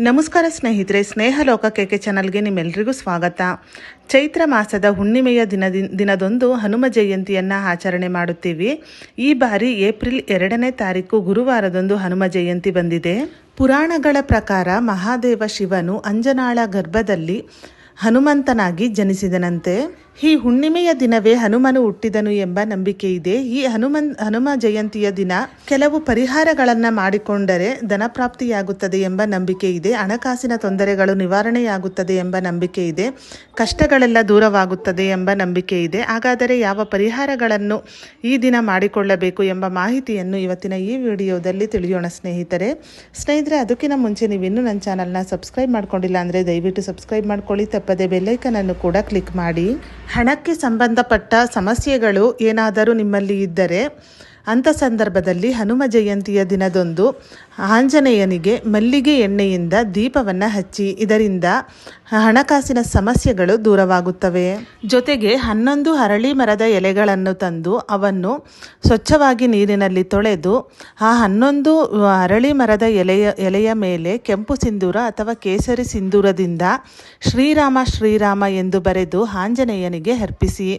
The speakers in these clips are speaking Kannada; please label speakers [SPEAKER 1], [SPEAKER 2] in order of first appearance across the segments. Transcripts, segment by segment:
[SPEAKER 1] ನಮಸ್ಕಾರ ಸ್ನೇಹಿತರೆ, ಸ್ನೇಹಲೋಕ ಚಾನಲ್ಗೆ ನಿಮ್ಮೆಲ್ಲರಿಗೂ ಸ್ವಾಗತ. ಚೈತ್ರ ಮಾಸದ ಹುಣ್ಣಿಮೆಯ ದಿನದಂದು ಹನುಮ ಜಯಂತಿಯನ್ನು ಆಚರಣೆ ಮಾಡುತ್ತೀವಿ. ಈ ಬಾರಿ ಏಪ್ರಿಲ್ 2ನೇ ತಾರೀಕು ಗುರುವಾರದಂದು ಹನುಮ ಜಯಂತಿ ಬಂದಿದೆ. ಪುರಾಣಗಳ ಪ್ರಕಾರ ಮಹಾದೇವ ಶಿವನು ಅಂಜನಾಳ ಗರ್ಭದಲ್ಲಿ ಹನುಮಂತನಾಗಿ ಜನಿಸಿದನಂತೆ. ಈ ಹುಣ್ಣಿಮೆಯ ದಿನವೇ ಹನುಮನು ಹುಟ್ಟಿದನು ಎಂಬ ನಂಬಿಕೆ ಇದೆ. ಈ ಹನುಮ ಜಯಂತಿಯ ದಿನ ಕೆಲವು ಪರಿಹಾರಗಳನ್ನು ಮಾಡಿಕೊಂಡರೆ ಧನಪ್ರಾಪ್ತಿಯಾಗುತ್ತದೆ ಎಂಬ ನಂಬಿಕೆ ಇದೆ. ಹಣಕಾಸಿನ ತೊಂದರೆಗಳು ನಿವಾರಣೆಯಾಗುತ್ತದೆ ಎಂಬ ನಂಬಿಕೆ ಇದೆ. ಕಷ್ಟಗಳೆಲ್ಲ ದೂರವಾಗುತ್ತದೆ ಎಂಬ ನಂಬಿಕೆ ಇದೆ. ಹಾಗಾದರೆ ಯಾವ ಪರಿಹಾರಗಳನ್ನು ಈ ದಿನ ಮಾಡಿಕೊಳ್ಳಬೇಕು ಎಂಬ ಮಾಹಿತಿಯನ್ನು ಇವತ್ತಿನ ಈ ವಿಡಿಯೋದಲ್ಲಿ ತಿಳಿಯೋಣ ಸ್ನೇಹಿತರೆ. ಅದಕ್ಕಿಂತ ಮುಂಚೆ ನೀವಿನ್ನೂ ನನ್ನ ಚಾನಲ್ನ ಸಬ್ಸ್ಕ್ರೈಬ್ ಮಾಡ್ಕೊಂಡಿಲ್ಲ ಅಂದರೆ ದಯವಿಟ್ಟು ಸಬ್ಸ್ಕ್ರೈಬ್ ಮಾಡ್ಕೊಳ್ಳಿ. ತಪ್ಪದೆ ಬೆಲ್ಲೈಕನ್ ಅನ್ನು ಕೂಡ ಕ್ಲಿಕ್ ಮಾಡಿ. ಹಣಕ್ಕೆ ಸಂಬಂಧಪಟ್ಟ ಸಮಸ್ಯೆಗಳು ಏನಾದರೂ ನಿಮ್ಮಲ್ಲಿ ಇದ್ದರೆ ಅಂಥ ಸಂದರ್ಭದಲ್ಲಿ ಹನುಮ ಜಯಂತಿಯ ದಿನದಂದು ಆಂಜನೇಯನಿಗೆ ಮಲ್ಲಿಗೆ ಎಣ್ಣೆಯಿಂದ ದೀಪವನ್ನು ಹಚ್ಚಿ, ಇದರಿಂದ ಹಣಕಾಸಿನ ಸಮಸ್ಯೆಗಳು ದೂರವಾಗುತ್ತವೆ. ಜೊತೆಗೆ 11 ಅರಳಿ ಮರದ ಎಲೆಗಳನ್ನು ತಂದು ಅವನ್ನು ಸ್ವಚ್ಛವಾಗಿ ನೀರಿನಲ್ಲಿ ತೊಳೆದು ಆ 11 ಅರಳಿ ಮರದ ಎಲೆಯ ಮೇಲೆ ಕೆಂಪು ಸಿಂಧೂರ ಅಥವಾ ಕೇಸರಿ ಸಿಂಧೂರದಿಂದ ಶ್ರೀರಾಮ ಶ್ರೀರಾಮ ಎಂದು ಬರೆದು ಆಂಜನೇಯನಿಗೆ ಅರ್ಪಿಸಿ.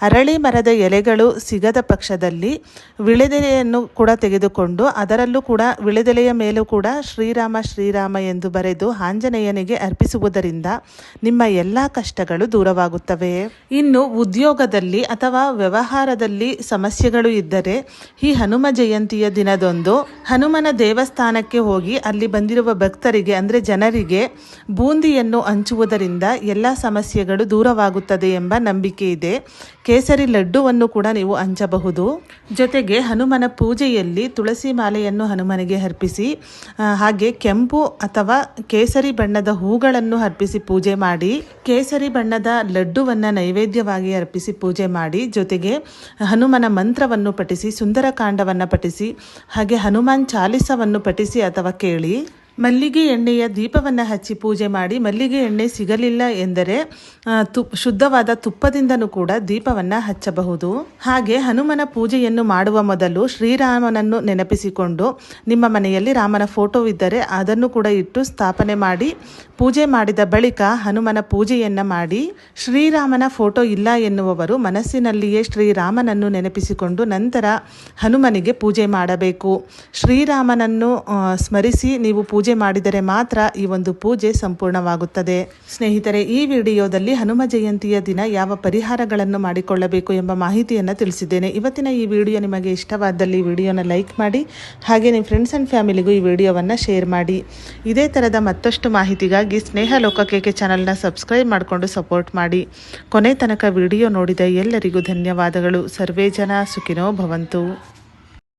[SPEAKER 1] ಅರಳಿ ಮರದ ಎಲೆಗಳು ಸಿಗದ ಪಕ್ಷದಲ್ಲಿ ವಿಳೆದೆಲೆಯನ್ನು ಕೂಡ ತೆಗೆದುಕೊಂಡು ಅದರಲ್ಲೂ ಕೂಡ ವಿಳೆದೆಲೆಯ ಮೇಲೂ ಕೂಡ ಶ್ರೀರಾಮ ಶ್ರೀರಾಮ ಎಂದು ಬರೆದು ಆಂಜನೇಯನಿಗೆ ಅರ್ಪಿಸುವುದರಿಂದ ನಿಮ್ಮ ಎಲ್ಲ ಕಷ್ಟಗಳು ದೂರವಾಗುತ್ತವೆ. ಇನ್ನು ಉದ್ಯೋಗದಲ್ಲಿ ಅಥವಾ ವ್ಯವಹಾರದಲ್ಲಿ ಸಮಸ್ಯೆಗಳು ಇದ್ದರೆ ಈ ಹನುಮ ಜಯಂತಿಯ ದಿನದಂದು ಹನುಮನ ದೇವಸ್ಥಾನಕ್ಕೆ ಹೋಗಿ ಅಲ್ಲಿ ಬಂದಿರುವ ಭಕ್ತರಿಗೆ ಅಂದರೆ ಜನರಿಗೆ ಬೂಂದಿಯನ್ನು ಹಂಚುವುದರಿಂದ ಎಲ್ಲ ಸಮಸ್ಯೆಗಳು ದೂರವಾಗುತ್ತದೆ ಎಂಬ ನಂಬಿಕೆ ಇದೆ. ಕೇಸರಿ ಲಡ್ಡುವನ್ನು ಕೂಡ ನೀವು ಹಂಚಬಹುದು. ಜೊತೆಗೆ ಹನುಮನ ಪೂಜೆಯಲ್ಲಿ ತುಳಸಿ ಮಾಲೆಯನ್ನು ಹನುಮನಿಗೆ ಅರ್ಪಿಸಿ, ಹಾಗೆ ಕೆಂಪು ಅಥವಾ ಕೇಸರಿ ಬಣ್ಣದ ಹೂಗಳನ್ನು ಅರ್ಪಿಸಿ ಪೂಜೆ ಮಾಡಿ, ಕೇಸರಿ ಬಣ್ಣದ ಲಡ್ಡುವನ್ನು ನೈವೇದ್ಯವಾಗಿ ಅರ್ಪಿಸಿ ಪೂಜೆ ಮಾಡಿ, ಜೊತೆಗೆ ಹನುಮನ ಮಂತ್ರವನ್ನು ಪಠಿಸಿ, ಸುಂದರಕಾಂಡವನ್ನು ಪಠಿಸಿ, ಹಾಗೆ ಹನುಮಾನ್ ಚಾಲಿಸವನ್ನು ಪಠಿಸಿ ಅಥವಾ ಕೇಳಿ ಮಲ್ಲಿಗೆ ಎಣ್ಣೆಯ ದೀಪವನ್ನು ಹಚ್ಚಿ ಪೂಜೆ ಮಾಡಿ. ಮಲ್ಲಿಗೆ ಎಣ್ಣೆ ಸಿಗಲಿಲ್ಲ ಎಂದರೆ ಶುದ್ಧವಾದ ತುಪ್ಪದಿಂದನೂ ಕೂಡ ದೀಪವನ್ನು ಹಚ್ಚಬಹುದು. ಹಾಗೆ ಹನುಮನ ಪೂಜೆಯನ್ನು ಮಾಡುವ ಮೊದಲು ಶ್ರೀರಾಮನನ್ನು ನೆನಪಿಸಿಕೊಂಡು ನಿಮ್ಮ ಮನೆಯಲ್ಲಿ ರಾಮನ ಫೋಟೋ ಇದ್ದರೆ ಅದನ್ನು ಕೂಡ ಇಟ್ಟು ಸ್ಥಾಪನೆ ಮಾಡಿ ಪೂಜೆ ಮಾಡಿದ ಬಳಿಕ ಹನುಮನ ಪೂಜೆಯನ್ನು ಮಾಡಿ. ಶ್ರೀರಾಮನ ಫೋಟೋ ಇಲ್ಲ ಎನ್ನುವವರು ಮನಸ್ಸಿನಲ್ಲಿಯೇ ಶ್ರೀರಾಮನನ್ನು ನೆನಪಿಸಿಕೊಂಡು ನಂತರ ಹನುಮನಿಗೆ ಪೂಜೆ ಮಾಡಬೇಕು. ಶ್ರೀರಾಮನನ್ನು ಸ್ಮರಿಸಿ ನೀವು ಪೂಜೆ ಮಾಡಿದರೆ ಮಾತ್ರ ಈ ಒಂದು ಪೂಜೆ ಸಂಪೂರ್ಣವಾಗುತ್ತದೆ. ಸ್ನೇಹಿತರೆ, ಈ ವಿಡಿಯೋದಲ್ಲಿ ಹನುಮ ಜಯಂತಿಯ ದಿನ ಯಾವ ಪರಿಹಾರಗಳನ್ನು ಮಾಡಿಕೊಳ್ಳಬೇಕು ಎಂಬ ಮಾಹಿತಿಯನ್ನು ತಿಳಿಸಿದ್ದೇನೆ. ಇವತ್ತಿನ ಈ ವಿಡಿಯೋ ನಿಮಗೆ ಇಷ್ಟವಾದಲ್ಲಿ ವಿಡಿಯೋನ ಲೈಕ್ ಮಾಡಿ, ಹಾಗೆ ನಿಮ್ಮ ಫ್ರೆಂಡ್ಸ್ ಆ್ಯಂಡ್ ಫ್ಯಾಮಿಲಿಗೂ ಈ ವಿಡಿಯೋವನ್ನು ಶೇರ್ ಮಾಡಿ. ಇದೇ ಥರದ ಮತ್ತಷ್ಟು ಮಾಹಿತಿಗಾಗಿ ಸ್ನೇಹಲೋಕ ಚಾನಲ್ನ ಸಬ್ಸ್ಕ್ರೈಬ್ ಮಾಡಿಕೊಂಡು ಸಪೋರ್ಟ್ ಮಾಡಿ. ಕೊನೆ ತನಕ ವಿಡಿಯೋ ನೋಡಿದ ಎಲ್ಲರಿಗೂ ಧನ್ಯವಾದಗಳು. ಸರ್ವೇ ಜನ ಸುಖಿನೋ ಭವಂತು.